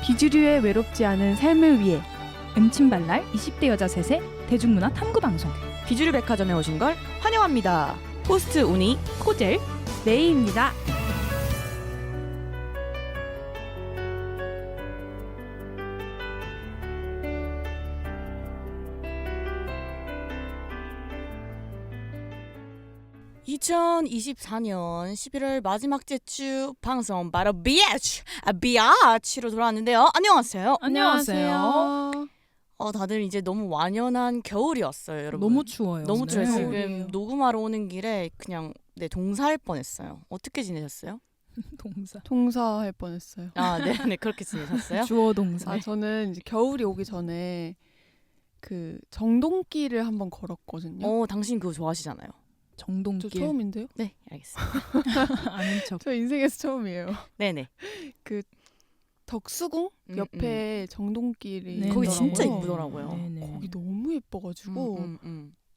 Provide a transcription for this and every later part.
비주류의 외롭지 않은 삶을 위해 음침발랄 20대 여자 셋의 대중문화 탐구 방송 비주류 백화점에 오신 걸 환영합니다. 호스트 우니 코젤 메이입니다. (2024년 11월) 마지막 주 방송 바로 비아치로 돌아왔는데요. 안녕하세요. 안녕하세요. 다들 이제 너무 완연한 겨울이었어요, 여러분. 너무 추워요. 너무 오늘. 추워요. 겨울이에요. 지금 녹음하러 오는 길에 그냥 동사할 뻔했어요. 어떻게 지내셨어요? 동사 동사할 뻔했어요. 네, 그렇게 지내셨어요? 주어 동사 저는 이제 겨울이 오기 전에 그 정동길을 한번 걸었거든요. 당신 그거 좋아하시잖아요. 저 정동길 처음인데요? 네, 알겠습니다. 아는 척 저 인생에서 처음이에요. 네네. 덕수궁 옆에 정동길이 네, 거기 네. 진짜 있더라고요. 이쁘더라고요. 네네. 거기 너무 예뻐가지고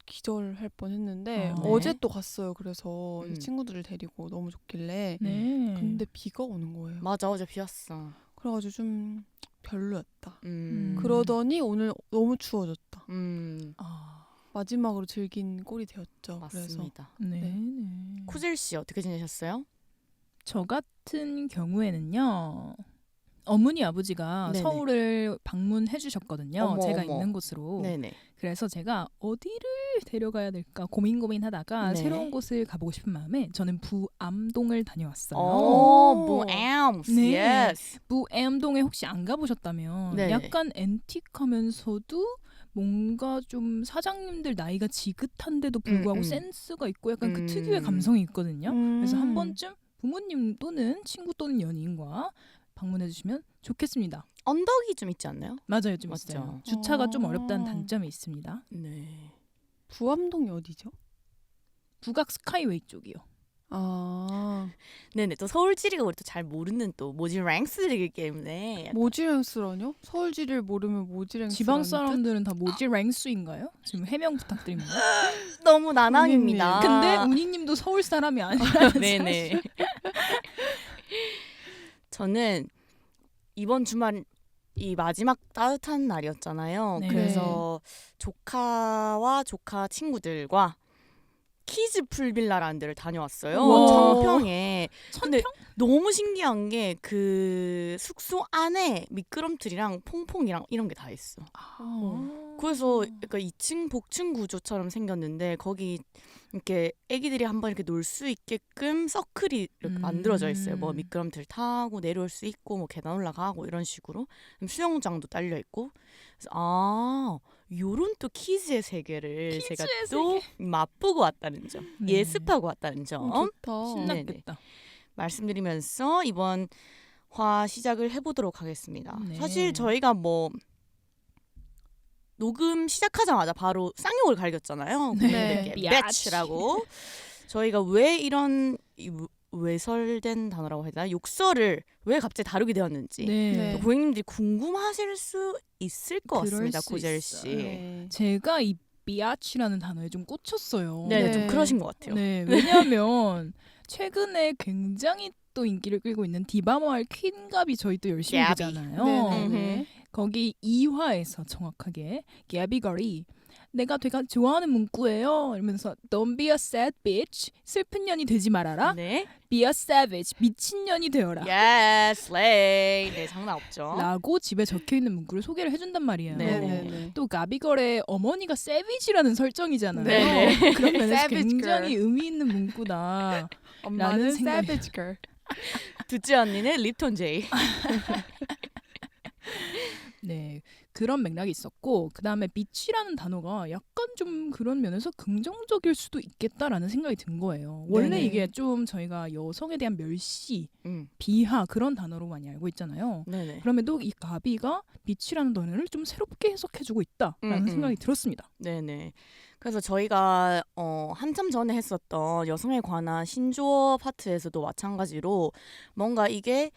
기절할 뻔했는데 아, 어제 네. 또 갔어요. 그래서 음. 친구들을 데리고 너무 좋길래 네. 근데 비가 오는 거예요. 맞아, 어제 비 왔어. 그래가지고 좀 별로였다. 그러더니 오늘 너무 추워졌다. 아, 마지막으로 즐긴 꼴이 되었죠. 그래서 맞습니다. 네. 네. 네. 쿠젤 씨 어떻게 지내셨어요? 저 같은 경우에는요. 어머니 아버지가 네네. 서울을 방문해 주셨거든요. 어머, 제가 어머. 있는 곳으로. 네네. 그래서 제가 어디를 데려가야 될까 고민하다가 네. 새로운 곳을 가보고 싶은 마음에 저는 부암동을 다녀왔어요. 부암. 네. 예스. 부암동에 혹시 안 가보셨다면 네. 약간 앤틱하면서도 뭔가 좀 사장님들 나이가 지긋한데도 불구하고 센스가 있고 약간 그 특유의 감성이 있거든요. 그래서 한 번쯤 부모님 또는 친구 또는 연인과 방문해 주시면 좋겠습니다. 언덕이 좀 있지 않나요? 맞아요, 좀 맞죠. 있어요. 주차가 좀 어. 어렵다는 단점이 있습니다. 네. 부암동이 어디죠? 북악 스카이웨이 쪽이요. 아 네네. 또 서울지리가 우리 또 잘 모르는 또 모지랭스들이기 때문에 약간 모지랭스라뇨? 서울지를 모르면 모지랭스. 지방 사람들은 다 뭐지 랭수인가요? 지금 해명 부탁드립니다. 너무 나낭입니다. 근데 우니님도 서울 사람이 아니라는 네네. 저는 이번 주말 이 마지막 따뜻한 날이었잖아요. 네. 그래서 조카와 조카 친구들과 키즈 풀빌라라는 데를 다녀왔어요. 우와. 청평에. 근데 천평? 너무 신기한 게 그 숙소 안에 미끄럼틀이랑 퐁퐁이랑 이런 게 다 있어. 그래서 약간 2층 복층 구조처럼 생겼는데 거기 이렇게 애기들이 한번 이렇게 놀 수 있게끔 서클이 이렇게 만들어져 있어요. 뭐 미끄럼틀 타고 내려올 수 있고 뭐 계단 올라가고 이런 식으로 수영장도 딸려 있고. 그래서 요런 또 키즈의 세계를 제가 키즈의 또 맛보고 왔다는 점, 네. 예습하고 왔다는 점 좋다. 신났겠다. 말씀드리면서 이번 화 시작을 해보도록 하겠습니다. 네. 사실 저희가 뭐 녹음 시작하자마자 바로 쌍욕을 갈겼잖아요. 네. 국민들께 배치라고. 저희가 왜 이런 외설된 단어라고 해야 되나? 욕설을 왜 갑자기 다루게 되었는지 네. 네. 고객님들이 궁금하실 수 있을 것 그럴 같습니다. 수 고젤 있어요. 씨. 네. 제가 이 비아치라는 단어에 좀 꽂혔어요. 네, 네. 좀 그러신 것 같아요. 네, 왜냐하면 최근에 굉장히 또 인기를 끌고 있는 디바마을 퀸갑이 저희 또 열심히 갸비. 보잖아요. 네네네. 거기 2화에서 정확하게 갸비걸이 내가 되게 좋아하는 문구예요. 이러면서 Don't be a sad bitch. 슬픈 년이 되지 말아라. 네. Be a savage. 미친 년이 되어라. Yes, slay. 네, 장난 없죠. 라고 집에 적혀있는 문구를 소개를 해준단 말이에요. 네네네. 또 가비걸의 어머니가 세비지라는 설정이잖아요. 네네. 그런 면에서 Savage 굉장히 의미 있는 문구다. 엄마는 생각이- savage girl. 둘째 언니는 립톤 제이. 네, 그런 맥락이 있었고 그 다음에 빛이라는 단어가 약간 좀 그런 면에서 긍정적일 수도 있겠다라는 생각이 든 거예요. 원래 네네. 이게 좀 저희가 여성에 대한 멸시, 비하 그런 단어로 많이 알고 있잖아요. 네네. 그럼에도 이 가비가 빛이라는 단어를 좀 새롭게 해석해주고 있다라는 생각이 들었습니다. 네네. 그래서 저희가 한참 전에 했었던 여성에 관한 신조어 파트에서도 마찬가지로 뭔가 이게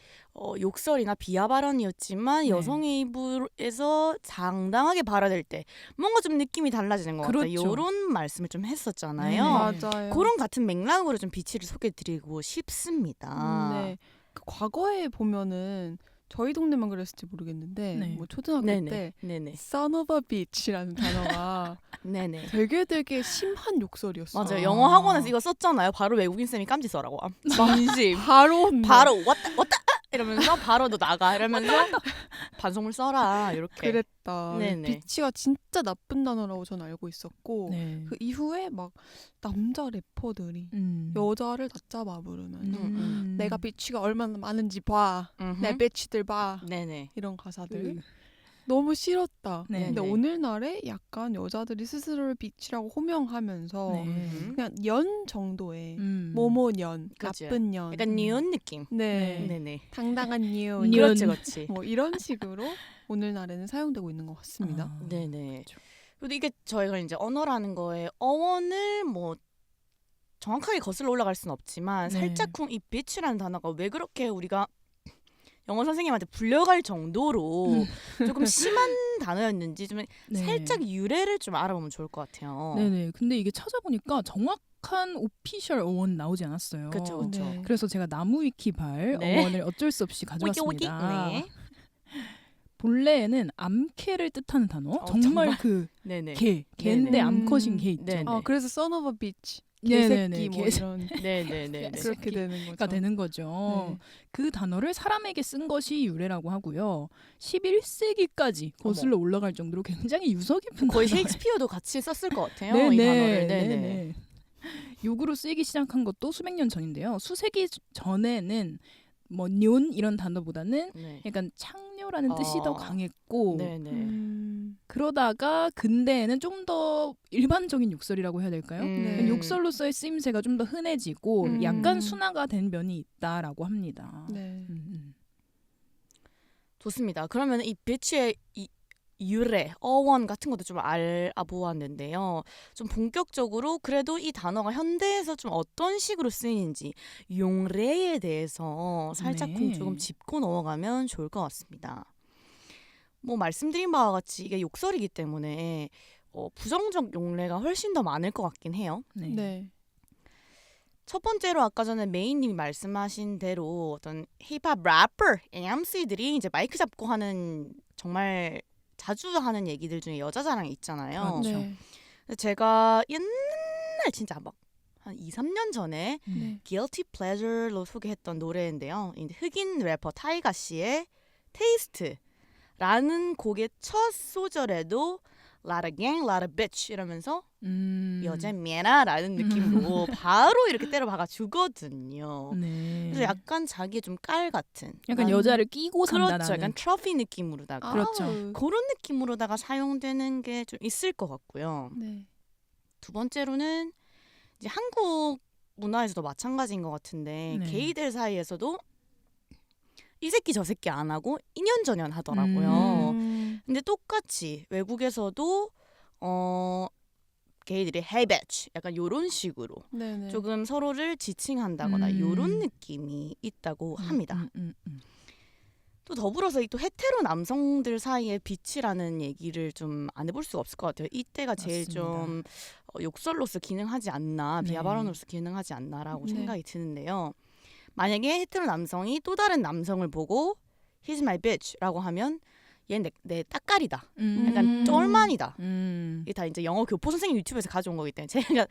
욕설이나 비하 발언이었지만 네. 여성의 입에서 당당하게 발화될 때 뭔가 좀 느낌이 달라지는 것 같다. 그렇죠. 이런 말씀을 좀 했었잖아요. 맞아요. 그런 같은 맥락으로 좀 비치를 소개드리고 싶습니다. 네. 그 과거에 보면은 저희 동네만 그랬을지 모르겠는데 네. 뭐 초등학교 네네. 때 네네. son of a bitch라는 단어가 네네. 되게 심한 욕설이었어요. 맞아요. 아. 영어 학원에서 이거 썼잖아요. 바로 외국인 쌤이 깜지 써라고. 진심. 바로 혼내. 바로 왔다 이러면서 바로 너 나가 이러면서 반성문 써라 이렇게. 그랬다. 네네. 비치가 진짜 나쁜 단어라고 저는 알고 있었고 네. 그 이후에 막 남자 래퍼들이 여자를 다 잡아 부르면서 내가 비치가 얼마나 많은지 봐. 내 비치들 봐. 네네. 이런 가사들 그, 너무 싫었다. 네. 근데 네네. 오늘날에 약간 여자들이 스스로를 비치라고 호명하면서 네. 그냥 년 정도의 음. 모모년, 그죠. 나쁜 년, 약간 니온 느낌. 네, 네네. 당당한 니온, 니온. 그렇지 그렇지. 뭐 이런 식으로 오늘날에는 사용되고 있는 것 같습니다. 아. 네네. 그렇죠. 그리고 이게 저희가 이제 언어라는 거에 어원을 뭐 정확하게 거슬러 올라갈 수는 없지만 네. 살짝쿵 이 bitch라는 단어가 왜 그렇게 우리가 영어 선생님한테 불려갈 정도로 조금 심한 단어였는지 좀 네. 살짝 유래를 좀 알아보면 좋을 것 같아요. 네네. 근데 이게 찾아보니까 정확한 오피셜 어원 나오지 않았어요. 그쵸, 그쵸. 네. 그래서 제가 나무 위키발 네. 어원을 어쩔 수 없이 가져왔습니다. 네. 본래에는 암캐를 뜻하는 단어. 정말 정말? 그 네네. 개인데 네네. 암컷인 개 있죠. 네네. 아 그래서 son of a bitch, 네네네. 개새끼 뭐 개새- 이런 네네네. 그렇게 되는 거죠. 가 되는 거죠. 네. 그 단어를 사람에게 쓴 것이 유래라고 하고요. 11세기까지 거슬러 올라갈 정도로 굉장히 유서 깊은 거의 단어예요. 셰익스피어도 같이 썼을 것 같아요. 네네. 이 단어를. 네네. 네네. 욕으로 쓰이기 시작한 것도 수백 년 전인데요. 수세기 전에는 뭐 뇽 이런 단어보다는 네. 약간 창녀라는 뜻이 더 강했고 네네. 그러다가 근대에는 좀 더 일반적인 욕설이라고 해야 될까요? 음. 욕설로서의 쓰임새가 좀 더 흔해지고 음. 약간 순화가 된 면이 있다라고 합니다. 네. 좋습니다. 그러면 이 bitch의 이 유래, 어원 같은 것도 좀 알아보았는데요. 좀 본격적으로 그래도 이 단어가 현대에서 좀 어떤 식으로 쓰이는지 용례에 대해서 살짝 네. 조금 짚고 넘어가면 좋을 것 같습니다. 뭐 말씀드린 바와 같이 이게 욕설이기 때문에 부정적 용례가 훨씬 더 많을 것 같긴 해요. 네. 네. 첫 번째로 아까 전에 메인님이 말씀하신 대로 어떤 힙합 래퍼, MC들이 이제 마이크 잡고 하는 정말 자주 하는 얘기들 중에 여자 자랑이 있잖아요. 그렇죠. 네. 근데 제가 옛날 진짜 막 한 2, 3년 전에 네. Guilty Pleasure로 소개했던 노래인데요. 이제 흑인 래퍼 타이가 씨의 Taste라는 곡의 첫 소절에도 Lot of gang, lot of bitch 이러면서 여자 미나라는 느낌으로 바로 이렇게 때려 박아 주거든요. 네. 그래서 약간 자기의 좀 깔 같은 약간 난- 여자를 끼고 산다라는. 그렇죠. 약간 트로피 느낌으로다가 그렇죠. 아우. 그런 느낌으로다가 사용되는 게 좀 있을 것 같고요. 네. 두 번째로는 이제 한국 문화에서도 마찬가지인 것 같은데 네. 게이들 사이에서도 이 새끼 저 새끼 안 하고 인연전연 하더라고요. 근데 똑같이 외국에서도 게이들이 hey bitch 약간 요런 식으로 네네. 조금 서로를 지칭한다거나 요런 느낌이 있다고 합니다. 또 더불어서 또 헤테로 남성들 사이에 빛이라는 얘기를 좀 안 해볼 수가 없을 것 같아요. 이때가 제일 맞습니다. 좀 욕설로서 기능하지 않나, 네. 비하 발언으로서 기능하지 않나라고 네. 생각이 드는데요. 만약에 헤테로 남성이 또 다른 남성을 보고 He's my bitch라고 하면 얘 내 따까리다, 약간 쫄만이다. 이게 다 이제 영어 교포 선생님 유튜브에서 가져온 거기 때문에 제가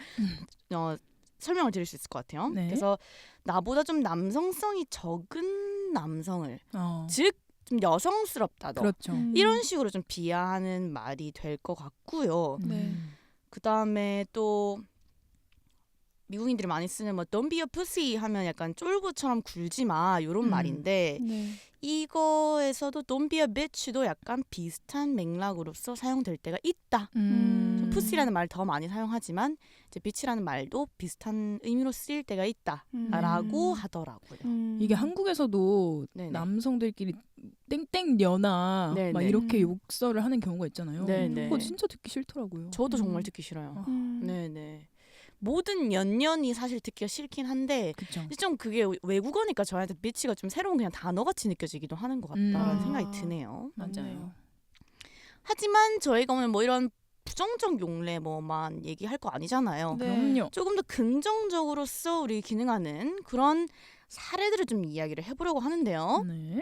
설명을 드릴 수 있을 것 같아요. 네. 그래서 나보다 좀 남성성이 적은 남성을 즉 좀 여성스럽다 너 그렇죠. 이런 식으로 좀 비하하는 말이 될 것 같고요. 네. 그 다음에 또 미국인들이 많이 쓰는 뭐 Don't be a pussy 하면 약간 쫄보처럼 굴지 마 이런 말인데 네. 이거에서도 Don't be a bitch도 약간 비슷한 맥락으로서 사용될 때가 있다. 푸시라는 말을 더 많이 사용하지만 이제 bitch라는 말도 비슷한 의미로 쓰일 때가 있다라고 하더라고요. 이게 한국에서도 네네. 남성들끼리 땡땡녀나 네네. 막 이렇게 욕설을 하는 경우가 있잖아요. 네네. 그거 진짜 듣기 싫더라고요. 저도 정말 듣기 싫어요. 음. 네네. 모든 연년이 사실 듣기가 싫긴 한데 그렇죠. 좀 그게 외국어니까 저한테 bitch가 좀 새로운 그냥 단어같이 느껴지기도 하는 것 같다라는 아. 생각이 드네요. 맞아요. 하지만 저희가 오늘 뭐 이런 부정적 용례 뭐만 얘기할 거 아니잖아요. 네. 그럼요. 조금 더 긍정적으로서 우리 기능하는 그런 사례들을 좀 이야기를 해보려고 하는데요. 네.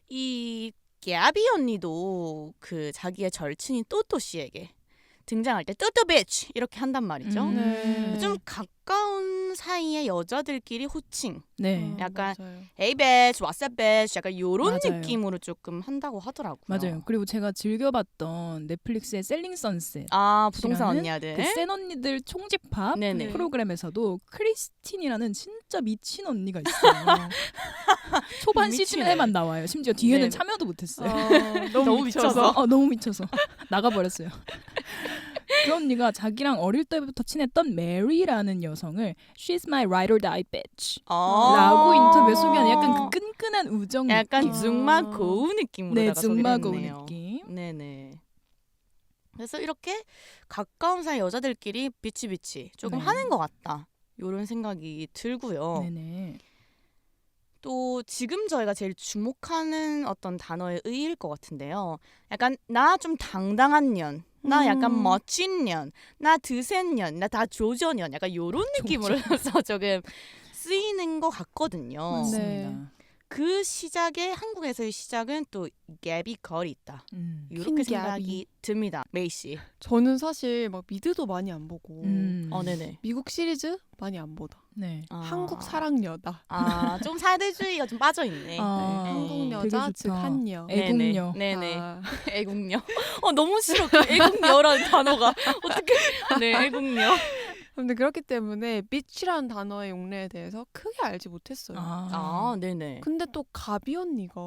이 갸비 언니도 그 자기의 절친인 또또 씨에게 등장할 때 또또 비치 이렇게 한단 말이죠. 네. 좀 가까운 사이의 여자들끼리 호칭. 네. 약간 맞아요. Hey bitch, what's up bitch 약간 요런 맞아요. 느낌으로 조금 한다고 하더라고요. 맞아요. 그리고 제가 즐겨봤던 넷플릭스의 셀링 선셋 아 부동산 이라는 언니야들. 그 센 언니들 총집합 네네. 프로그램에서도 크리스틴이라는 진짜 미친 언니가 있어요. 초반 미치네. 시즌에만 나와요. 심지어 뒤에는 네네. 참여도 못했어요. 너무 미쳐서. 너무 미쳐서 나가버렸어요. 그 언니가 자기랑 어릴 때부터 친했던 메리라는 여성을 She's my ride or die bitch 라고 인터뷰에 소개하는 약간 그 끈끈한 우정 약간 느낌. 즈마 고우 느낌으로다가 네, 즈마 소개를 고우 했네요. 느낌. 네네. 그래서 이렇게 가까운 사이 여자들끼리 비치비치 조금 네. 하는 것 같다. 이런 생각이 들고요. 네네. 또 지금 저희가 제일 주목하는 어떤 단어의 의의일 것 같은데요. 약간 나 좀 당당한 년, 나 약간 멋진 년, 나 드센 년, 나 다 조져년 약간 이런 느낌으로서 조금 쓰이는 것 같거든요. 맞습니다. 그 시작에 한국에서의 시작은 또 갭이 걸이 있다. 이렇게 킹 생각이 듭니다. 메이 씨. 저는 사실 막 미드도 많이 안 보고 네네. 미국 시리즈 많이 안 보다. 네. 한국 사랑 여다. 좀 사대주의가 좀 빠져 있네. 아, 한국 되게 여자 좋다. 즉 한여. 애국녀. 네네. 아, 애국녀. 너무 싫어. 그 애국녀라는 단어가 어떻게? 네, 애국녀. 근데 그렇기 때문에 bitch라는 단어의 용례에 대해서 크게 알지 못했어요. 네네. 근데 또 가비 언니가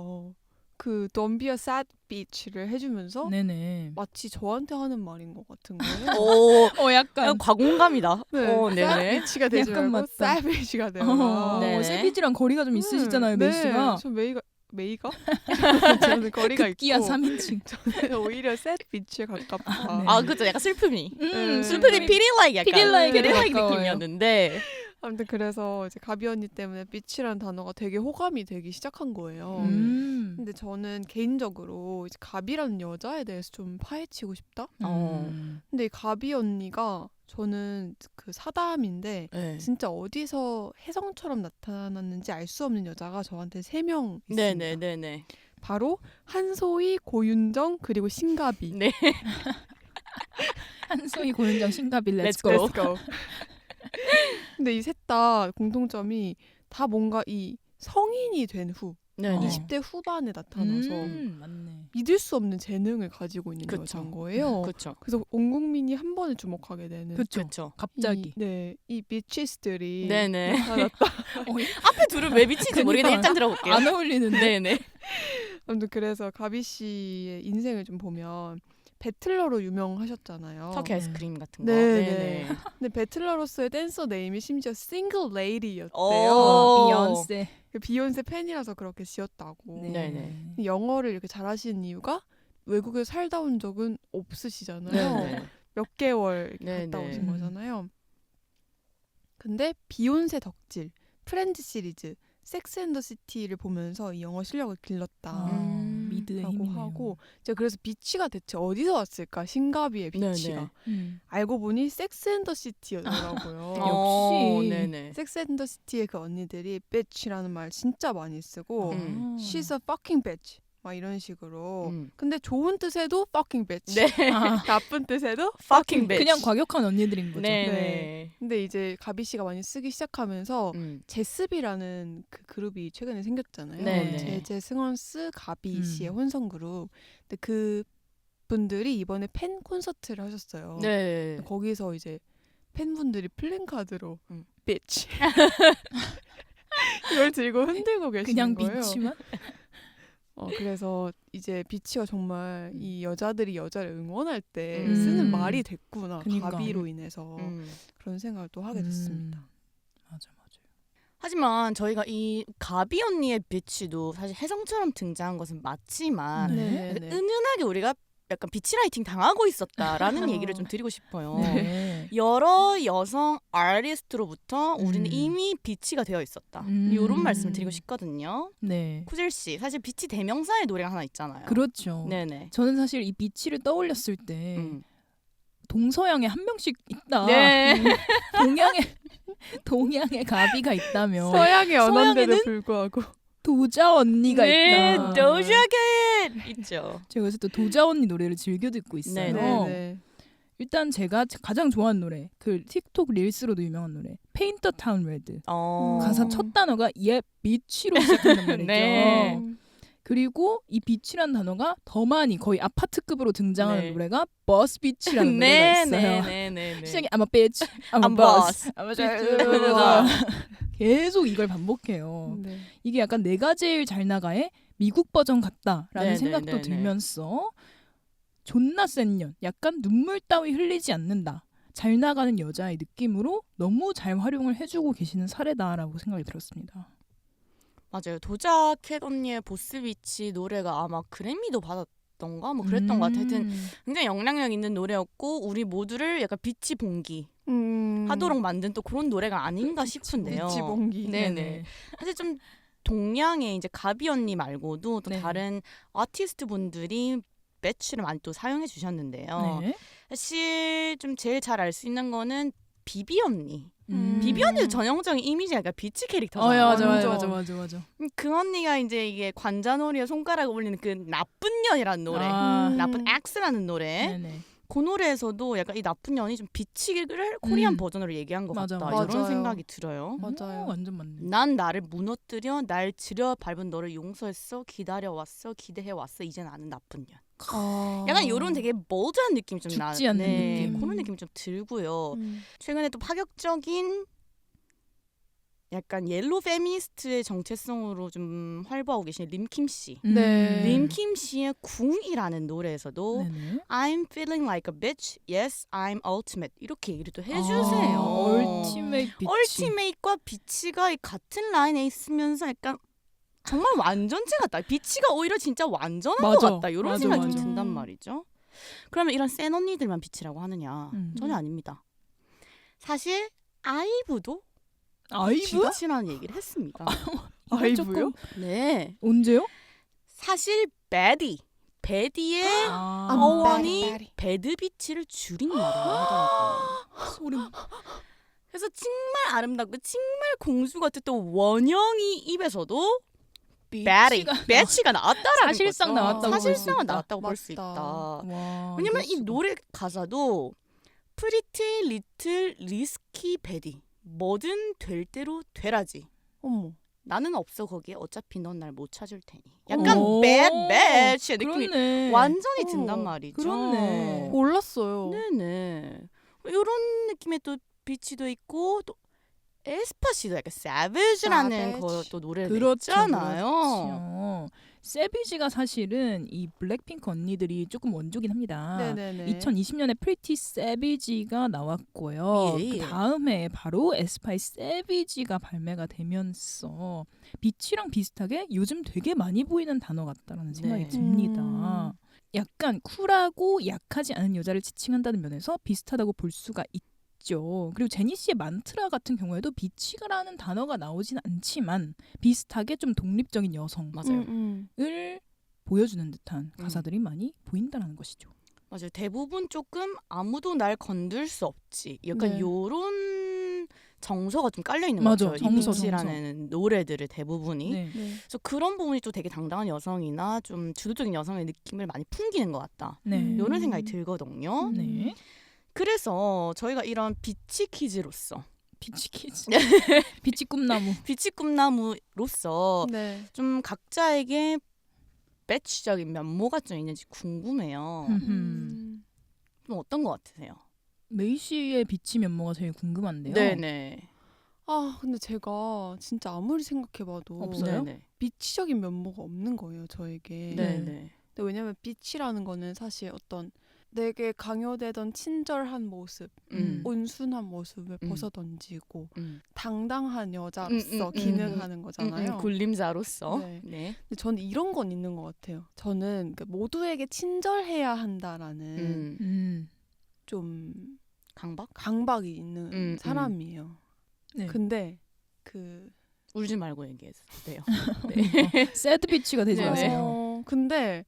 그 Don't be a sad bitch를 해주면서 네네. 마치 저한테 하는 말인 것 같은 거예요. 약간 과공감이다. 네, 네네. sad bitch가 되지 약간 말고 맞다. savagega 돼요. 네. 세비지랑 거리가 좀 있으시잖아요, 메이 씨가. 저 메이가? 저는 거리가 급기야 있고 3인칭. 저는 오히려 sad bitch에 가깝다. 네. 그죠. 약간 슬픔이. 네. 슬픔이 피릴라이크 약간. 피릴라이크에 피릴라이크 가까워요. 느낌이었는데. 아무튼 그래서 이제 가비 언니 때문에 bitch라는 단어가 되게 호감이 되기 시작한 거예요. 근데 저는 개인적으로 이제 가비라는 여자에 대해서 좀 파헤치고 싶다. 근데 이 가비 언니가 저는 그 사담인데 네. 진짜 어디서 혜성처럼 나타났는지 알 수 없는 여자가 저한테 3명 있습니다. 네네네네. 바로 한소희, 고윤정 그리고 신가비. 네. 한소희 고윤정 신가비 Let's 렛츠고. go. Let's go. 근데 이 셋 다 공통점이 다 뭔가 이 성인이 된 후, 네네. 20대 후반에 나타나서 맞네. 믿을 수 없는 재능을 가지고 있는 그쵸. 여자인 거예요. 그렇죠. 그래서 온 국민이 한 번에 주목하게 되는 그렇죠. 갑자기. 이 비치스들이 네네. 나타났다. 앞에 둘은 왜 미치는지 모르겠는데 그러니까. 일단 들어볼게요. 안 어울리는데. 네네. 아무튼 그래서 가비 씨의 인생을 좀 보면 배틀러로 유명하셨잖아요. 터키 아이스크림 같은 거. 네. 근데 배틀러로서의 댄서 네임이 심지어 싱글 레이디였대요. 비욘세. 그 비욘세 팬이라서 그렇게 지었다고. 네네. 영어를 이렇게 잘하시는 이유가 외국에 살다 온 적은 없으시잖아요. 네네. 몇 개월 이렇게 네네. 갔다 오신 거잖아요. 근데 비욘세 덕질, 프렌즈 시리즈, 섹스 앤 더 시티를 보면서 이 영어 실력을 길렀다. 미드의 라고 힘이네요. 하고 제가 그래서 비치가 대체 어디서 왔을까? 신가비의 비치가. 알고 보니 섹스 앤 더 시티였더라고요. 역시. 네네. 섹스 앤 더 시티의 그 언니들이 bitch라는 말 진짜 많이 쓰고 she's a fucking bitch 막 이런 식으로. 근데 좋은 뜻에도 fucking bitch. 네. 나쁜 뜻에도 fucking bitch. 그냥 과격한 언니들인 거죠. 네. 근데 이제 가비 씨가 많이 쓰기 시작하면서 음. 제스비라는 그 그룹이 최근에 생겼잖아요. 네네. 제제 승원스 가비 씨의 음. 혼성 그룹. 근데 그 분들이 이번에 팬 콘서트를 하셨어요. 네. 거기서 이제 팬분들이 플랜카드로 bitch 이걸 들고 흔들고 계시는 그냥 거예요. 비치만? 그래서 이제 비치가 정말 이 여자들이 여자를 응원할 때 음. 쓰는 말이 됐구나. 그니까. 가비로 인해서 그런 생각을 또 하게 됐습니다. 맞아. 하지만 저희가 이 가비 언니의 비치도 사실 혜성처럼 등장한 것은 맞지만 네네네. 은은하게 우리가 약간 비치라이팅 당하고 있었다라는 얘기를 좀 드리고 싶어요. 네. 여러 여성 아티스트로부터 우리는 이미 비치가 되어 있었다. 이런 말씀을 드리고 싶거든요. 네. 쿠젤 씨, 사실 비치 대명사의 노래가 하나 있잖아요. 그렇죠. 네네. 저는 사실 이 비치를 떠올렸을 때 동서양에 한 명씩 있다. 네. 동양에 가비가 있다면 서양의 언어인데도 서양에는 불구하고 도자 언니가 네, 있다. 도자 캣 있죠. 제가 요새 또 도자 언니 노래를 즐겨 듣고 있어요. 네네. 일단 제가 가장 좋아하는 노래, 그 틱톡 릴스로도 유명한 노래, Paint the Town Red. 가사 첫 단어가 빛으로 시작하는 말이죠. 네. 그리고 이 빛이란 단어가 더 많이 거의 아파트급으로 등장하는 네. 노래가 버스 빛이라는 노래가 있어요. 네. 시작이 I'm a bitch, I'm a boss, I'm a bitch. 계속 이걸 반복해요. 네. 이게 약간 내가 제일 잘 나가의 미국 버전 같다라는 네, 생각도 네, 네, 들면서 존나 센 년, 약간 눈물 따위 흘리지 않는다. 잘 나가는 여자의 느낌으로 너무 잘 활용을 해주고 계시는 사례다라고 생각이 들었습니다. 맞아요. 도자 캣 언니의 보스 비치 노래가 아마 그래미도 받았던가 뭐 그랬던 것 같아요. 하여튼 굉장히 영향력 있는 노래였고 우리 모두를 약간 비치 봉기 하도록 만든 또 그런 노래가 아닌가 싶은데요. 비치 봉기. 네네. 사실 좀 동양의 이제 가비 언니 말고도 또 네. 다른 아티스트 분들이 배치를 많이 또 사용해 주셨는데요. 네. 사실 좀 제일 잘 알 수 있는 거는 비비 언니. 음. 비비 언니도 전형적인 이미지가 약간 비치 캐릭터잖아요. 야, 맞아. 완전. 그 언니가 이제 이게 관자놀이에 손가락 올리는 그 나쁜 년이라는 노래, 나쁜 X라는 노래. 네네. 그 노래에서도 약간 이 나쁜 년이 좀 비치를 코리안 버전으로 얘기한 것 맞아, 같다. 맞아. 이런 맞아요. 생각이 들어요. 맞아요. 완전 맞네. 난 나를 무너뜨려 날 지려 밟은 너를 용서했어 기다려왔어 기대해왔어 이제 나는 나쁜 년. 약간 이런 되게 볼드한 느낌이 좀 죽지 않는 느낌. 그런 느낌이 좀 들고요. 최근에 또 파격적인 약간 옐로 페미니스트의 정체성으로 좀 활보하고 계신 림킴 씨. 네. 림킴 씨의 궁이라는 노래에서도 네네. I'm feeling like a bitch, yes, I'm ultimate 이렇게 얘기를 또 해주세요. 얼티메이트 비치. 얼티메이트과 비치가 이 같은 라인에 있으면서 약간 정말 완전체 같다. 비치가 오히려 진짜 완전한 맞아. 것 같다. 이런 맞아, 생각이 맞아. 좀 든단 말이죠. 그러면 이런 센 언니들만 비치라고 하느냐? 전혀 아닙니다. 사실 아이브도 아이브? 비치라는 얘기를 했습니다. 아이브요? 네. 언제요? 사실 베디의 아, 어원이 배드 비치를 줄인 말을 하더라고요. 소름. 그래서 정말 아름답고 정말 공주 같은 또 원영이 입에서도 배치가 나왔다라는 사실상 거죠. 나왔다고 볼 수 사실상은 있다. 나왔다고 볼 수 맞다. 있다. 와, 왜냐면 이럴 이 수가. 노래 가사도 프리티 리틀 리스키 베디 뭐든 될 대로 되라지. 어머. 나는 없어 거기에 어차피 넌 날 못 찾을 테니. 약간 오. 배치의 느낌이 그렇네. 완전히 어, 든단 말이죠. 그렇네. 몰랐어요. 네네. 이런 느낌의 또 비치도 있고 또 에스파 씨도 약간 사비지라는 Savage. 것도 노래를 그렇죠, 냈잖아요. 그렇죠. 세비지가 사실은 이 블랙핑크 언니들이 조금 원조긴 합니다. 네네네. 2020년에 프리티 세비지가 나왔고요. 예. 그 다음 해에 바로 에스파의 세비지가 발매가 되면서 비치랑 비슷하게 요즘 되게 많이 보이는 단어 같다라는 생각이 네. 듭니다. 약간 쿨하고 약하지 않은 여자를 지칭한다는 면에서 비슷하다고 볼 수가 있죠. 그리고 제니 씨의 만트라 같은 경우에도 비치가라는 단어가 나오진 않지만 비슷하게 좀 독립적인 여성을 맞아요. 보여주는 듯한 가사들이 많이 보인다는 것이죠. 맞아요. 대부분 조금 아무도 날 건들 수 없지. 약간 네. 요런 정서가 좀 깔려 있는 맞아, 거죠. 정서, 이 비치라는 노래들을 대부분이. 네. 네. 그래서 그런 부분이 또 되게 당당한 여성이나 좀 주도적인 여성의 느낌을 많이 풍기는 것 같다. 네. 이런 생각이 들거든요. 네. 그래서 저희가 이런 비치 퀴즈로서 비치 키즈. 비치 꿈나무. 비치 꿈나무로서 네. 좀 각자에게 배치적인 면모가 좀 있는지 궁금해요. 좀 어떤 것 같으세요? 메이 씨의 비치 면모가 제일 궁금한데요. 네네. 아 근데 제가 진짜 아무리 생각해봐도 없어요? 네네. 비치적인 면모가 없는 거예요 저에게. 네네. 근데 왜냐면 비치라는 거는 사실 어떤 내게 강요되던 친절한 모습, 온순한 모습을 벗어던지고 당당한 여자로서 기능하는 거잖아요. 굴림자로서. 네. 네. 근데 저는 이런 건 있는 것 같아요. 저는 그 모두에게 친절해야 한다라는 좀 강박? 강박이 있는 사람이에요. 네. 근데 그 울지 말고 얘기해도 돼요. 새드 비치가 되지 네네. 마세요. 근데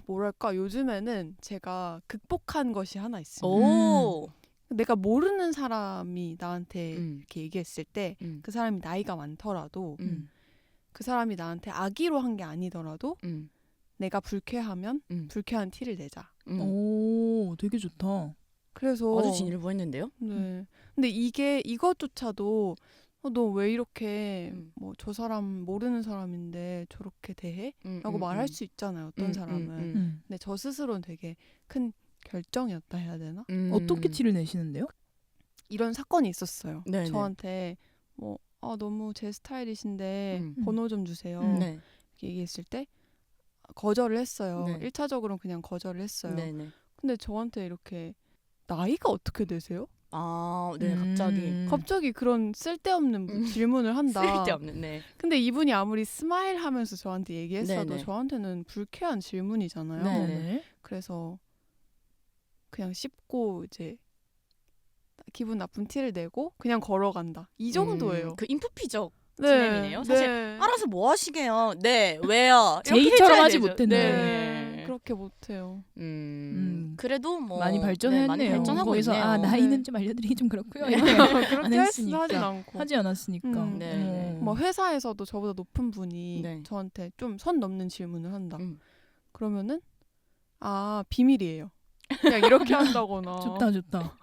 뭐랄까 요즘에는 제가 극복한 것이 하나 있습니다. 오. 내가 모르는 사람이 나한테 음. 이렇게 얘기했을 때 그 음. 사람이 나이가 많더라도 그 사람이 나한테 악의로 한 게 아니더라도 내가 불쾌하면 불쾌한 티를 내자. 오, 되게 좋다. 그래서 아주 진일보했는데요. 네. 근데 이것조차도 너 왜 이렇게 뭐 저 사람 모르는 사람인데 저렇게 대해? 라고 말할 수 있잖아요. 어떤 사람은. 근데 저 스스로는 되게 큰 결정이었다 해야 되나? 어떻게 티를 내시는데요? 이런 사건이 있었어요. 네네. 저한테 뭐 너무 제 스타일이신데 번호 좀 주세요. 네. 이렇게 얘기했을 때 거절을 했어요. 네. 1차적으로는 그냥 거절을 했어요. 네네. 근데 저한테 이렇게 나이가 어떻게 되세요? 아, 네, 갑자기. 갑자기 그런 쓸데없는 질문을 한다. 쓸데없는, 네. 근데 이분이 아무리 스마일 하면서 저한테 얘기했어도 네네. 저한테는 불쾌한 질문이잖아요. 네네. 그래서 그냥 씹고 이제 기분 나쁜 티를 내고 그냥 걸어간다. 이 정도예요. 그 인프피적 진행이네요. 사실 네. 알아서 뭐 하시게요? 네, 왜요? 이렇게 제이처럼 해줘야 하지 되죠. 못했네. 네. 그렇게 못해요. 그래도 뭐 많이 발전했네요. 네, 많이 발전하고 거기서 있네요. 나이는 네. 좀 알려드리기 좀 그렇고요. 네. 그렇게 했으니까. 하진 않고. 하지 않았으니까. 네. 뭐 회사에서도 저보다 높은 분이 네. 저한테 좀 선 넘는 질문을 한다. 음. 그러면은 비밀이에요. 그냥 이렇게 한다거나. 좋다.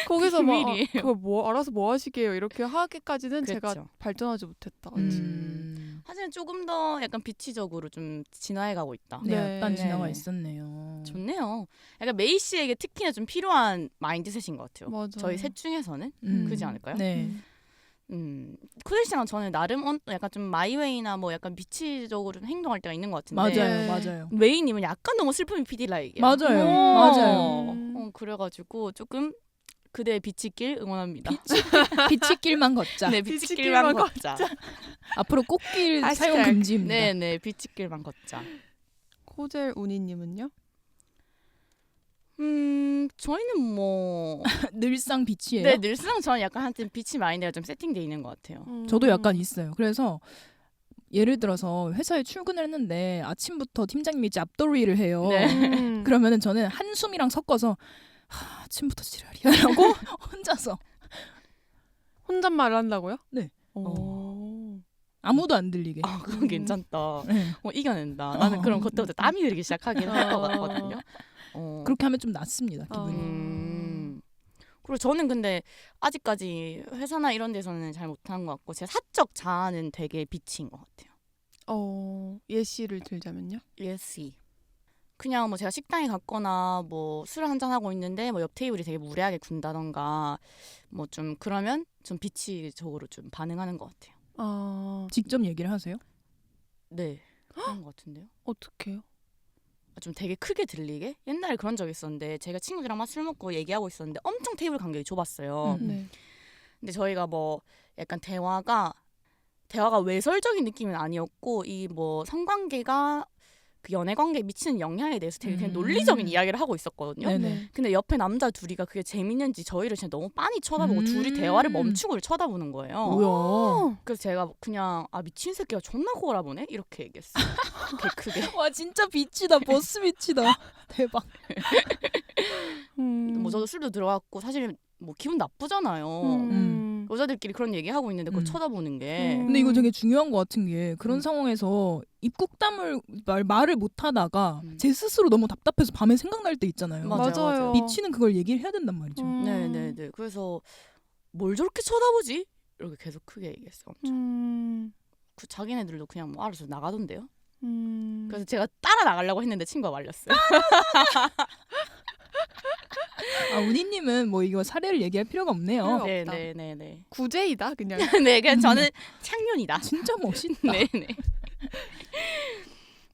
거기서 막 비밀이에요. 그걸 뭐 알아서 뭐 하시게요. 이렇게 하기까지는 제가 그렇죠. 발전하지 못했다. 하지만 조금 더 약간 비치적으로 좀 진화해가고 있다. 네, 네. 약간 진화가 네. 있었네요. 좋네요. 약간 메이 씨에게 특히나 좀 필요한 마인드셋인 것 같아요. 맞아요. 저희 셋 중에서는 그러지 않을까요? 네. 코델 씨랑 저는 나름 약간 좀 마이웨이나 뭐 약간 비치적으로 좀 행동할 때가 있는 것 같은데 맞아요. 웨이님은 약간 너무 슬픔이 PD라이게 맞아요. 그래가지고 조금 그대의 빛이길 응원합니다. 빛이길만 걷자. 네, 빛이길만 걷자. 앞으로 꽃길 해시태그. 사용 금지입니다. 네네, 빛이길만 걷자. 코젤 우니님은요? 저희는 뭐 늘상 빛이에요. 네, 늘상 저는 약간 한ten 빛이 마인드가 좀 세팅돼 있는 것 같아요. 저도 약간 있어요. 그래서 예를 들어서 회사에 출근을 했는데 아침부터 팀장님이 이제 앞도리를 해요. 네. 그러면은 저는 한숨이랑 섞어서 아침부터 지랄이야라고 혼자서 혼잣말을 한다고요? 네. 아무도 안 들리게. 그건 괜찮다. 네. 이겨낸다. 나는 그럼 그때부터 땀이 흐르기 시작하긴 할 것 같거든요. 그렇게 하면 좀 낫습니다. 기분이. 그리고 저는 근데 아직까지 회사나 이런 데서는 잘 못하는 것 같고 제 사적 자아는 되게 빛인 것 같아요. 예시를 들자면요? 예시. 그냥 뭐 제가 식당에 갔거나 뭐 술을 한잔 하고 있는데 뭐 옆 테이블이 되게 무례하게 군다던가 뭐 좀 그러면 좀 비치적으로 좀 반응하는 것 같아요. 직접 얘기를 하세요? 네, 그런 것 같은데요. 어떡해요? 좀 되게 크게 들리게? 옛날에 그런 적 있었는데 제가 친구들이랑 막 술 먹고 얘기하고 있었는데 엄청 테이블 간격이 좁았어요. 네. 근데 저희가 뭐 약간 대화가 외설적인 느낌은 아니었고 이 뭐 성관계가 그 연애 관계에 미치는 영향에 대해서 되게 그냥 논리적인 이야기를 하고 있었거든요. 네네. 근데 옆에 남자 둘이가 그게 재밌는지 저희를 진짜 너무 빤히 쳐다보고 둘이 대화를 멈추고 쳐다보는 거예요. 뭐야? 그래서 제가 그냥 미친 새끼가 존나 꼬라보네 이렇게 얘기했어요. 되게 크게. 와 진짜 빛이다. 버스 빛이다. 대박. 뭐 저도 술도 들어갔고 사실 뭐 기분 나쁘잖아요. 여자들끼리 그런 얘기하고 있는데 그걸 쳐다보는 게. 근데 이거 되게 중요한 것 같은 게 그런 상황에서 입국담을 말을 못하다가 제 스스로 너무 답답해서 밤에 생각날 때 있잖아요. 맞아요. 미치는 그걸 얘기를 해야 된단 말이죠. 네네네. 그래서 뭘 저렇게 쳐다보지? 이렇게 계속 크게 얘기했어요. 엄청. 그 자기네들도 그냥 뭐 알아서 나가던데요. 그래서 제가 따라 나가려고 했는데 친구가 말렸어요. 우니님은 뭐 이거 사례를 얘기할 필요가 없네요. 네네네네. 구제이다 그냥. 네, 그냥 저는 창년이다. 진짜 멋있다. 네네.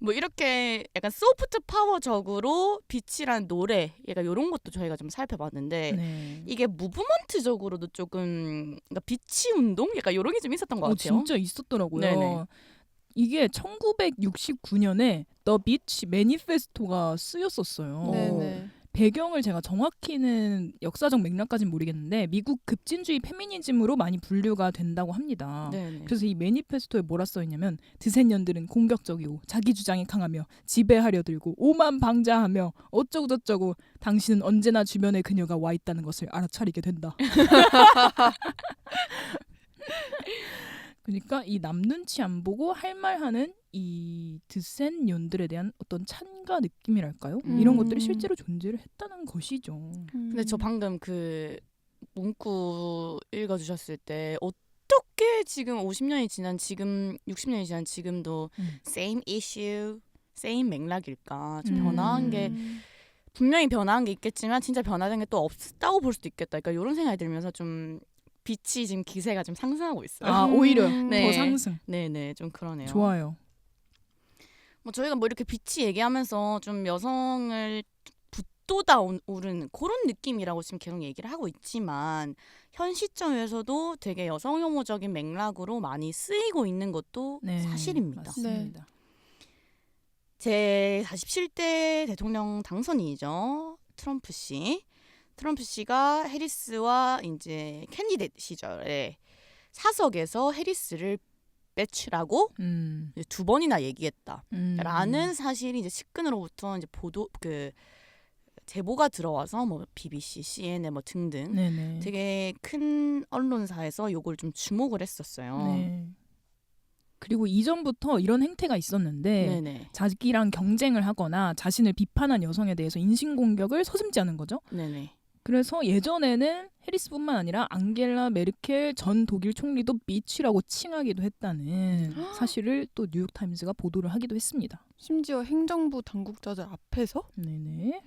뭐 이렇게 약간 소프트 파워적으로 빛이란 노래, 약간 이런 것도 저희가 좀 살펴봤는데 네. 이게 무브먼트적으로도 조금 그러니까 빛이 운동, 약간 이런 게 좀 있었던 것 같아요. 진짜 있었더라고요. 네네. 이게 1969년에 The Beach 매니페스토가 쓰였었어요. 네네. 배경을 제가 정확히는 역사적 맥락까지는 모르겠는데 미국 급진주의 페미니즘으로 많이 분류가 된다고 합니다. 네네. 그래서 이 매니페스토에 뭐라 써있냐면 드센년들은 공격적이고 자기 주장이 강하며 지배하려 들고 오만방자하며 어쩌고저쩌고 당신은 언제나 주변에 그녀가 와 있다는 것을 알아차리게 된다. 그러니까 이 남 눈치 안 보고 할 말하는 이 드센 년들에 대한 어떤 찬가 느낌이랄까요? 이런 것들이 실제로 존재를 했다는 것이죠. 근데 저 방금 그 문구 읽어주셨을 때 어떻게 지금 50년이 지난 지금 60년이 지난 지금도 same issue, same 맥락일까? 좀 변화한 게 분명히 변화한 게 있겠지만 진짜 변화된 게 또 없다고 볼 수도 있겠다. 그러니까 이런 생각이 들면서 좀 빛이 지금 기세가 좀 상승하고 있어요. 아 오히려 네. 더 상승. 네네 좀 그러네요. 좋아요. 뭐 저희가 뭐 이렇게 빛이 얘기하면서 좀 여성을 돋아 오르는 그런 느낌이라고 지금 계속 얘기를 하고 있지만 현 시점에서도 되게 여성 혐오적인 맥락으로 많이 쓰이고 있는 것도 네, 사실입니다. 맞습니다. 제 47대 대통령 당선인이죠. 트럼프 씨. 트럼프 씨가 해리스와 이제 캔디데이트 시절에 사석에서 해리스를 배치라고 이제 2번이나 얘기했다라는 사실이 이제 측근으로부터 이제 보도 그 제보가 들어와서 뭐 BBC, CNN 뭐 등등 네네. 되게 큰 언론사에서 요걸 좀 주목을 했었어요. 네. 그리고 이전부터 이런 행태가 있었는데 네네. 자기랑 경쟁을 하거나 자신을 비판한 여성에 대해서 인신공격을 서슴지 않은 거죠. 네네. 그래서 예전에는 해리스뿐만 아니라 앙겔라 메르켈 전 독일 총리도 비치라고 칭하기도 했다는 사실을 또 뉴욕타임즈가 보도를 하기도 했습니다. 심지어 행정부 당국자들 앞에서? 네네.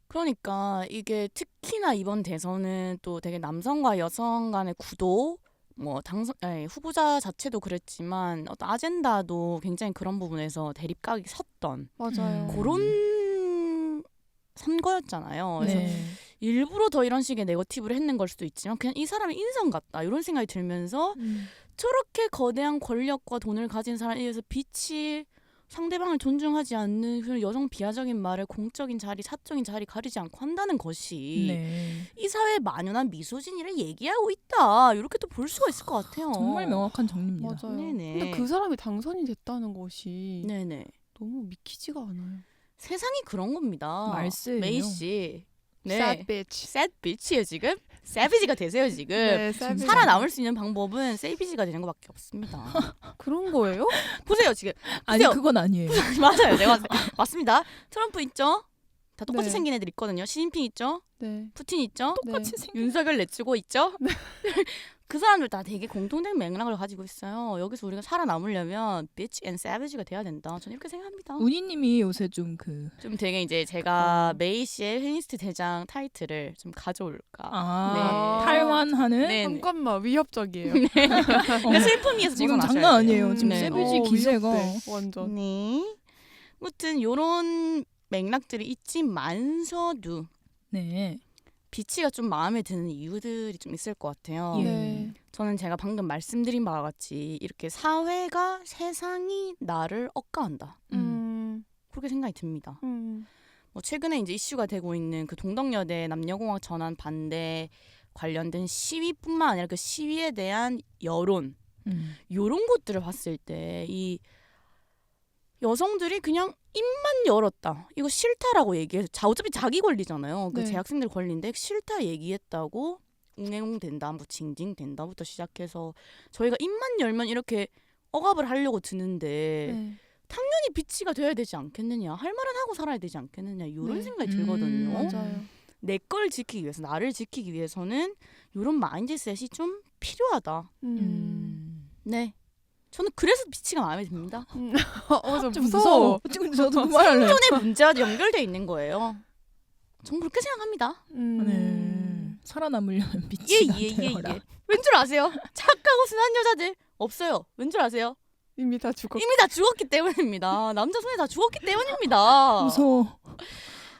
그러니까 이게 특히나 이번 대선은 또 되게 남성과 여성 간의 구도 뭐 후보자 자체도 그랬지만 어떤 아젠다도 굉장히 그런 부분에서 대립각이 섰던 맞아요. 그런 선거였잖아요. 그래서 네. 일부러 더 이런 식의 네거티브를 했는 걸 수도 있지만 그냥 이 사람의 인성 같다 이런 생각이 들면서 저렇게 거대한 권력과 돈을 가진 사람에 의해서 빛이 상대방을 존중하지 않는 그런 여성 비하적인 말을 공적인 자리, 사적인 자리 가리지 않고 한다는 것이 네. 이 사회의 만연한 미소진이를 얘기하고 있다. 이렇게 또 볼 수가 있을 것 같아요. 정말 명확한 정리입니다. 맞아요. 네네. 근데 그 사람이 당선이 됐다는 것이 네네. 너무 믿기지가 않아요. 세상이 그런 겁니다. 말세예요. 메이 씨. 네. Sad bitch. sad bitch예요 지금. 세비지가 되세요 지금. 네, savage. 살아남을 수 있는 방법은 세이비지가 되는 것밖에 없습니다. 그런 거예요? 보세요 지금. 아니 보세요. 그건 아니에요. 맞아요. 내가 맞습니다. 트럼프 있죠? 다 똑같이 네. 생긴 애들 있거든요. 시진핑 있죠? 네. 푸틴 있죠? 똑같이 네. 생긴 윤석열 내치고 있죠? 그 사람들 다 되게 공통된 맥락을 가지고 있어요. 여기서 우리가 살아남으려면 bitch and savage가 돼야 된다. 저는 이렇게 생각합니다. 운이님이 요새 좀 그 좀 되게 이제 제가 메이 씨의 페미니스트 대장 타이틀을 좀 가져올까. 네. 탈환하는 네. 잠깐만 위협적이에요. 그러니까 슬픔이에서 지금 벗어나셔야 장난 돼요. 아니에요. 지금 네. 세비지 기세가 위협돼, 완전. 네. 아무튼 요런 맥락들이 있지만서도 네. 비치가 좀 마음에 드는 이유들이 좀 있을 것 같아요. 예. 네. 저는 제가 방금 말씀드린 바와 같이 이렇게 사회가 세상이 나를 억까한다. 그렇게 생각이 듭니다. 뭐 최근에 이제 이슈가 되고 있는 그 동덕여대 남녀공학 전환 반대 관련된 시위뿐만 아니라 그 시위에 대한 여론 요런 것들을 봤을 때 이 여성들이 그냥 입만 열었다. 이거 싫다라고 얘기해서 어차피 자기 권리잖아요. 그 네. 재학생들 권리인데 싫다 얘기했다고 웅행웅 된다, 뭐 징징 된다부터 시작해서 저희가 입만 열면 이렇게 억압을 하려고 드는데 네. 당연히 비치가 돼야 되지 않겠느냐. 할 말은 하고 살아야 되지 않겠느냐. 이런 네. 생각이 들거든요. 맞아요. 내 걸 지키기 위해서, 나를 지키기 위해서는 이런 마인드셋이 좀 필요하다. 네. 저는 그래서 비치가 마음에 듭니다. 좀 좀 무서워. 지금 저도 그 말할래요. 생존의 문제와 연결돼 있는 거예요. 전 그렇게 생각합니다. 네. 살아남으려면 비치가 되어라. 예. 왠 줄 아세요? 착하고 순한 여자들 없어요. 왠 줄 아세요? 이미 다 죽었. 이미 다 죽었기 때문입니다. 남자 손에 다 죽었기 때문입니다. 무서워.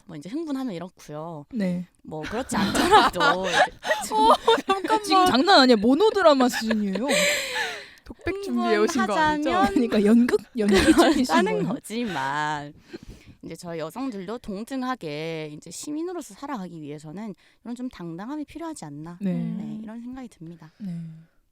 뭐 이제 흥분하면 이렇고요. 네. 뭐 그렇지 않더라도 지금 장난 아니야. 모노드라마 수준이에요. 독백 준비해 오신 거 아니죠? 흥분하자면 그러니까 연극 중이신 하는 거예요. 거지만 이제 저희 여성들도 동등하게 이제 시민으로서 살아가기 위해서는 이런 좀 당당함이 필요하지 않나. 네. 네, 이런 생각이 듭니다. 네.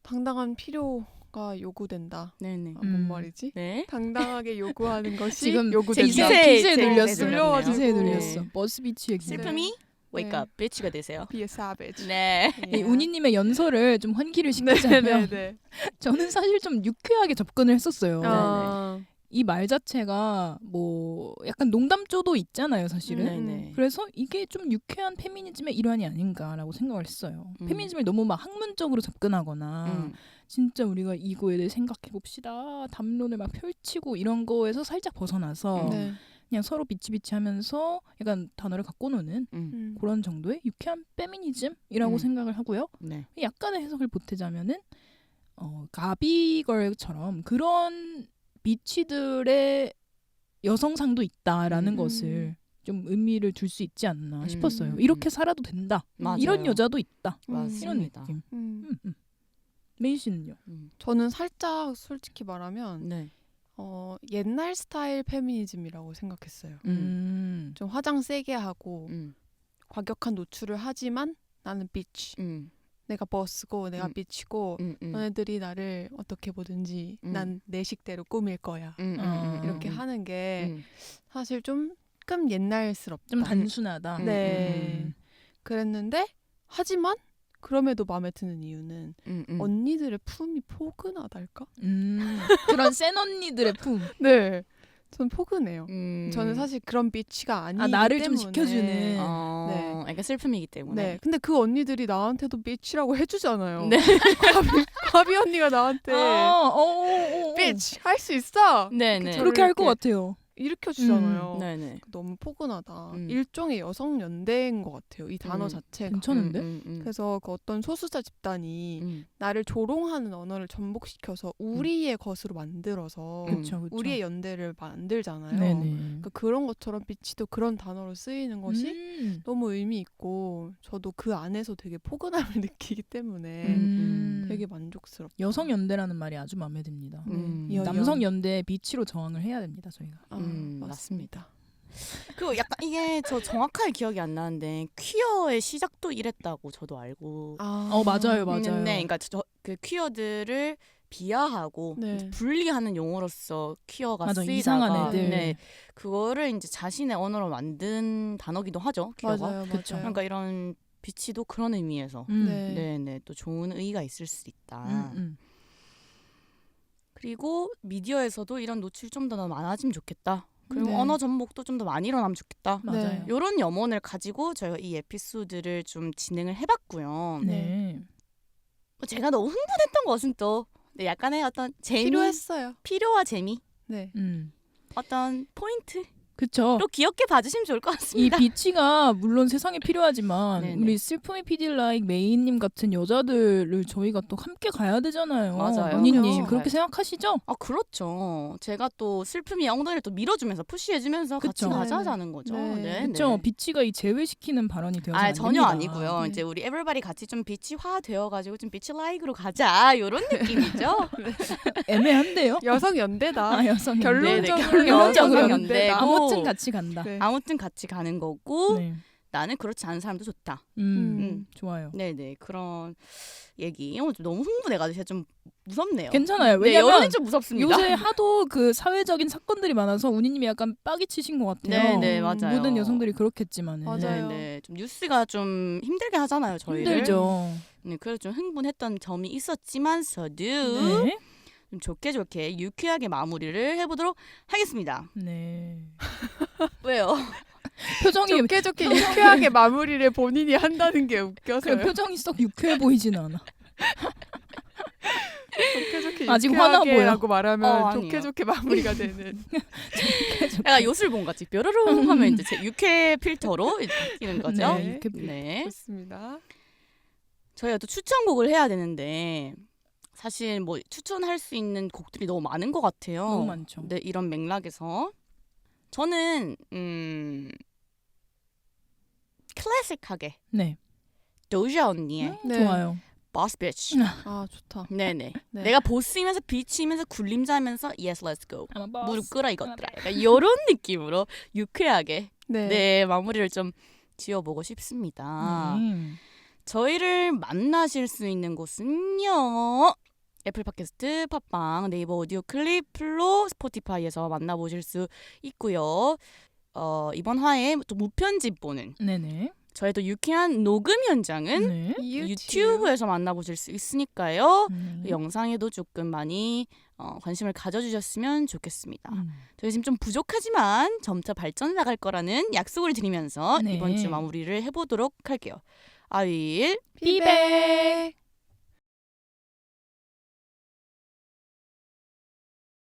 당당한 필요가 요구된다. 네네. 뭔 말이지? 네. 당당하게 요구하는 것이 지금 요구된다. 제 기세에 눌렸어. 눌렸네요. 기세에 네. 눌렸어. 버스 비치의 기세. 슬픔이 wake 네. up, bitch가 되세요. Be a savage. 네. 이 우니님의 연설을 좀 환기를 네, 시키자면 네. 저는 사실 좀 유쾌하게 접근을 했었어요. 아, 이 말 자체가 뭐 약간 농담조도 있잖아요, 사실은. 네네. 그래서 이게 좀 유쾌한 페미니즘의 일환이 아닌가라고 생각을 했어요. 페미니즘을 너무 막 학문적으로 접근하거나 진짜 우리가 이거에 대해 생각해 봅시다. 담론을 막 펼치고 이런 거에서 살짝 벗어나서 네. 그냥 서로 비치비치하면서 약간 단어를 갖고 노는 그런 정도의 유쾌한 페미니즘이라고 생각을 하고요. 네. 약간의 해석을 보태자면은 가비걸처럼 그런 비치들의 여성상도 있다라는 것을 좀 의미를 둘 수 있지 않나 싶었어요. 이렇게 살아도 된다. 맞아요. 이런 여자도 있다. 이런 맞습니다. 느낌. 음. 메인 씨는요? 저는 살짝 솔직히 말하면 네. 옛날 스타일 페미니즘이라고 생각했어요. 좀 화장 세게 하고 과격한 노출을 하지만 나는 비치. 내가 버스고 내가 비치고 너네들이 나를 어떻게 보든지 난 내 식대로 꾸밀 거야. 이렇게 하는 게 사실 조금 옛날스럽다. 좀 단순하다. 네. 그랬는데 하지만 그럼에도 마음에 드는 이유는 언니들의 품이 포근하달까? 그런 센 언니들의 품. 네. 전 포근해요. 저는 사실 그런 비치가 아니기 나를 때문에 좀 지켜주는. 네. 그러니까 슬픔이기 때문에. 네. 근데 그 언니들이 나한테도 비치라고 해주잖아요. 네. 가비 언니가 나한테 비치 할 수 있어. 네네. 그렇게 할 것 같아요. 일으켜주잖아요. 네네. 너무 포근하다. 일종의 여성 연대인 것 같아요. 이 단어 자체가. 괜찮은데? 그래서 그 어떤 소수자 집단이 나를 조롱하는 언어를 전복시켜서 우리의 것으로 만들어서 그쵸. 우리의 연대를 만들잖아요. 네네. 그러니까 그런 것처럼 비치도 그런 단어로 쓰이는 것이 너무 의미 있고 저도 그 안에서 되게 포근함을 느끼기 때문에 되게 만족스럽다. 여성 연대라는 말이 아주 마음에 듭니다. 남성 연대 비치로 저항을 해야 됩니다, 저희가. 맞습니다. 그리고 약간 이게 저 정확하게 기억이 안 나는데 퀴어의 시작도 이랬다고 저도 알고 맞아요. 있는데, 그러니까 그 퀴어들을 비하하고 네. 이제 분리하는 용어로서 퀴어가 맞아, 쓰이다가 이상한 애들. 네, 그거를 이제 자신의 언어로 만든 단어기도 하죠. 퀴어가. 맞아요. 그쵸. 맞아요. 그러니까 이런 비치도 그런 의미에서 네. 네네 또 좋은 의의가 있을 수 있다. 그리고 미디어에서도 이런 노출이 좀 더 많아지면 좋겠다. 그리고 네. 언어 전복도 좀 더 많이 일어나면 좋겠다. 맞아요. 이런 염원을 가지고 저희가 이 에피소드를 좀 진행을 해봤고요. 네. 제가 너무 흥분했던 것은 또 약간의 어떤 재미, 필요했어요. 필요와 재미, 네. 어떤 포인트로 그쵸. 귀엽게 봐주시면 좋을 것 이 같습니다. 비치가 물론 세상에 필요하지만 네네. 우리 슬픔이 피딜라이크 메이님 같은 여자들을 저희가 또 함께 가야 되잖아요. 맞아요. 언니님 그렇죠. 그렇게 생각하시죠? 그렇죠. 제가 또 슬픔이 엉덩이를 또 밀어주면서 푸시해주면서 같이 그쵸. 가자는 거죠. 네. 네. 그쵸. 비치가 이 제외시키는 발언이 되어서 안 전혀 됩니다. 아니고요. 네. 이제 우리 에브리바디 같이 좀 비치화 되어가지고 좀 비치 라이크로 가자 이런 느낌이죠. 애매한데요? 여성 연대다. 여성 결론적으로 결론적으로 여성 연대고. 연대다. 아무튼 같이 간다. 네. 아무튼 같이 가는 거고 네. 나는 그렇지 않은 사람도 좋다. 좋아요. 네네 그런 얘기. 너무 흥분해가지고 제가 좀 무섭네요. 괜찮아요. 네, 왜냐면 여론이 좀 무섭습니다. 요새 하도 그 사회적인 사건들이 많아서 운이님이 약간 빡이 치신 것 같아요. 네네 맞아요. 모든 여성들이 그렇겠지만은 맞아요. 네네 좀 뉴스가 좀 힘들게 하잖아요 저희를. 힘들죠. 네 그래서 좀 흥분했던 점이 있었지만서도 네. 좀 좋게 유쾌하게 마무리를 해보도록 하겠습니다. 네. 왜요? 표정이 좋게 유쾌하게 마무리를 본인이 한다는 게 그 웃겨서요. 표정이 썩 유쾌해 보이지는 않아. 좋게 아직 화나 보여. 유쾌하게라고 말하면 아니에요. 좋게 마무리가 되는. 약간 요술봉 같이 뾰로롱 하면 이제 제 유쾌 필터로 이제 바뀌는 거죠. 네, 유쾌 필터. 네. 좋습니다. 저희가 또 추천곡을 해야 되는데 사실 뭐 추천할 수 있는 곡들이 너무 많은 것 같아요. 너무 많죠. 네, 이런 맥락에서 저는 클래식하게 네. 도자 언니의 네. 좋아요. Boss Bitch. 아 좋다. 네네. 네. 내가 보스이면서 비치면서 굴림자면서 Yes, let's go. I'm a boss. 무릎 꿇어 이것들아. 약간 이런 느낌으로 유쾌하게 네. 마무리를 좀 지어보고 싶습니다. 네. 저희를 만나실 수 있는 곳은요. 애플 팟캐스트, 팟빵, 네이버 오디오 클립, 플로, 스포티파이에서 만나보실 수 있고요. 이번 화에 또 무편집 보는 네네. 저의 또 유쾌한 녹음 현장은 네. 유튜브에서 만나보실 수 있으니까요. 네. 영상에도 조금 많이 관심을 가져주셨으면 좋겠습니다. 저희 지금 좀 부족하지만 점차 발전해 나갈 거라는 약속을 드리면서 네. 이번 주 마무리를 해보도록 할게요. 아윌 피백.